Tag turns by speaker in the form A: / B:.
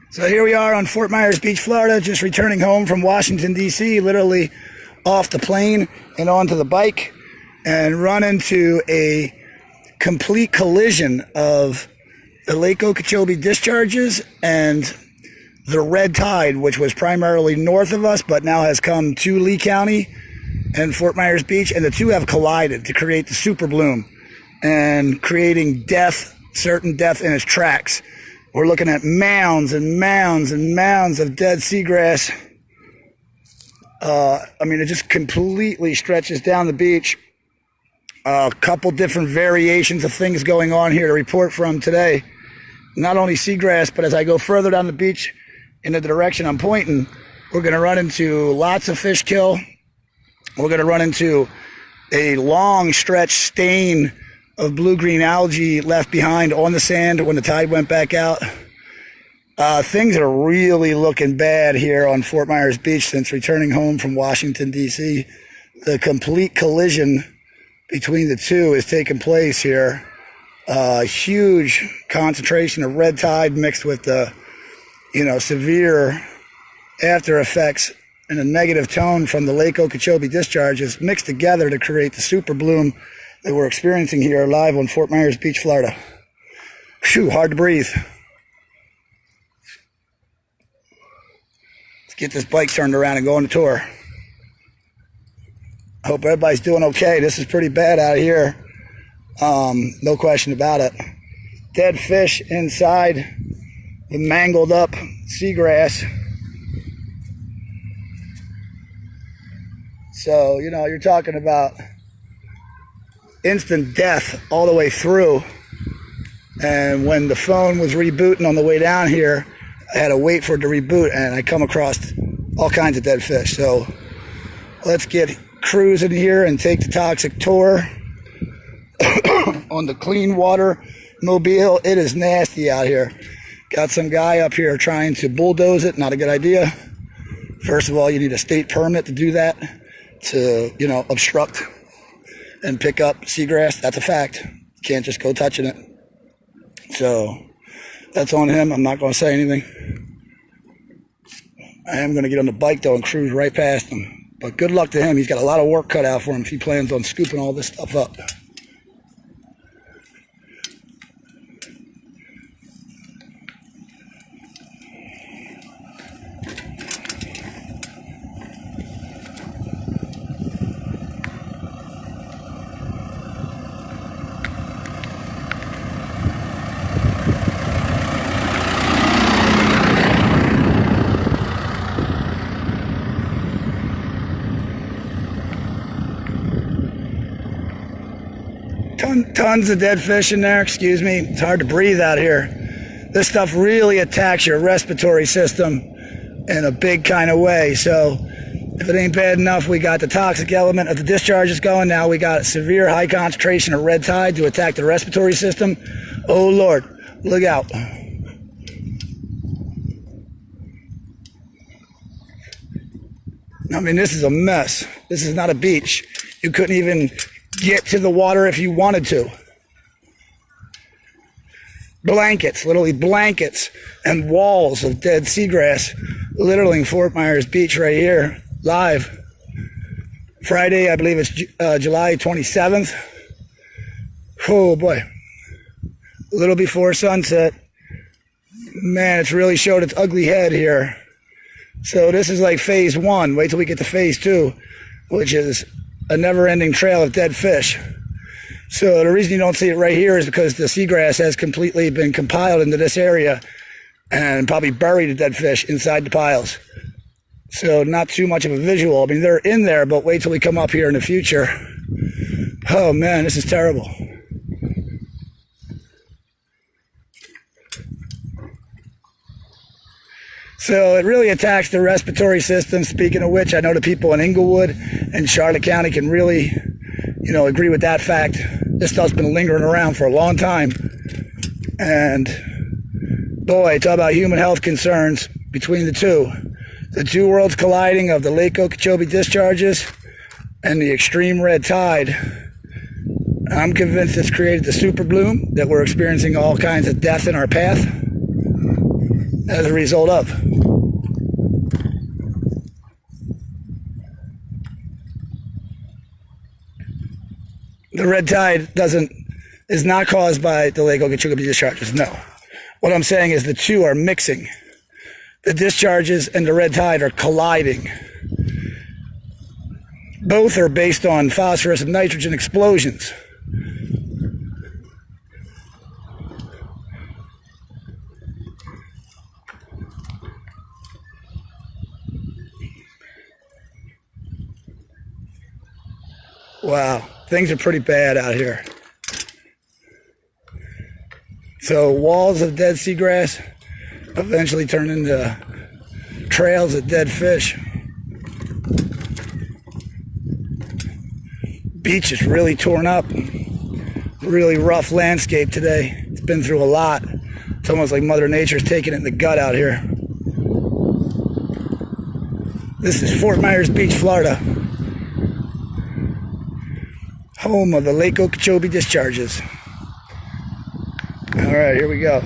A: So here we are on Fort Myers Beach, Florida, just returning home from Washington, D.C., literally off the plane and onto the bike, and run into a complete collision of the Lake Okeechobee discharges and the red tide, which was primarily north of us, but now has come to Lee County and Fort Myers Beach, and the two have collided to create the super bloom and creating death, certain death in its tracks. We're looking at mounds and mounds and mounds of dead seagrass. It just completely stretches down the beach. A couple different variations of things going on here to report from today. Not only seagrass, but as I go further down the beach in the direction I'm pointing, we're going to run into lots of fish kill. We're going to run into a long stretch stain of blue-green algae left behind on the sand when the tide went back out. Things are really looking bad here on Fort Myers Beach since returning home from Washington, D.C. The complete collision between the two is taking place here. Huge concentration of red tide mixed with the, severe after effects and a negative tone from the Lake Okeechobee discharges mixed together to create the super bloom that we're experiencing here live on Fort Myers Beach, Florida. Phew, hard to breathe. Let's get this bike turned around and go on the tour. I hope everybody's doing okay. This is pretty bad out here. No question about it. Dead fish inside the mangled up seagrass. So, you're talking about instant death all the way through. And when the phone was rebooting on the way down here, I had to wait for it to reboot, and I come across all kinds of dead fish. So let's get cruising here and take the toxic tour on the clean water mobile. It is nasty out here. Got some guy up here trying to bulldoze it. Not a good idea. First of all, you need a state permit to do that, to, obstruct and pick up seagrass. That's a fact. You can't just go touching it. So that's on him. I'm not going to say anything. I am going to get on the bike, though, and cruise right past him. But good luck to him. He's got a lot of work cut out for him if he plans on scooping all this stuff up. Tons of dead fish in there, excuse me. It's hard to breathe out here. This stuff really attacks your respiratory system in a big kind of way. So if it ain't bad enough, we got the toxic element of the discharges going. Now we got severe high concentration of red tide to attack the respiratory system. Oh Lord, look out. This is a mess. This is not a beach. You couldn't even get to the water if you wanted to. Blankets, literally blankets and walls of dead seagrass littering Fort Myers Beach right here, live. Friday, I believe it's July 27th. Oh boy. A little before sunset. Man, it's really showed its ugly head here. So this is like phase one. Wait till we get to phase two, which is a never-ending trail of dead fish. So the reason you don't see it right here is because the seagrass has completely been compiled into this area and probably buried the dead fish inside the piles. So not too much of a visual. They're in there, but wait till we come up here in the future. Oh man, this is terrible. So it really attacks the respiratory system. Speaking of which, I know the people in Inglewood and Charlotte County can really, agree with that fact. This stuff's been lingering around for a long time. And boy, talk about human health concerns between the two. The two worlds colliding of the Lake Okeechobee discharges and the extreme red tide. I'm convinced it's created the super bloom that we're experiencing all kinds of death in our path. as a result of. The red tide is not caused by the Lake Okeechobee discharges, no. What I'm saying is the two are mixing. The discharges and the red tide are colliding. Both are based on phosphorus and nitrogen explosions. Wow, things are pretty bad out here. So walls of dead seagrass eventually turn into trails of dead fish. Beach is really torn up. Really rough landscape today. It's been through a lot. It's almost like Mother Nature's taking it in the gut out here. This is Fort Myers Beach, Florida. Home of the Lake Okeechobee discharges. All right, here we go.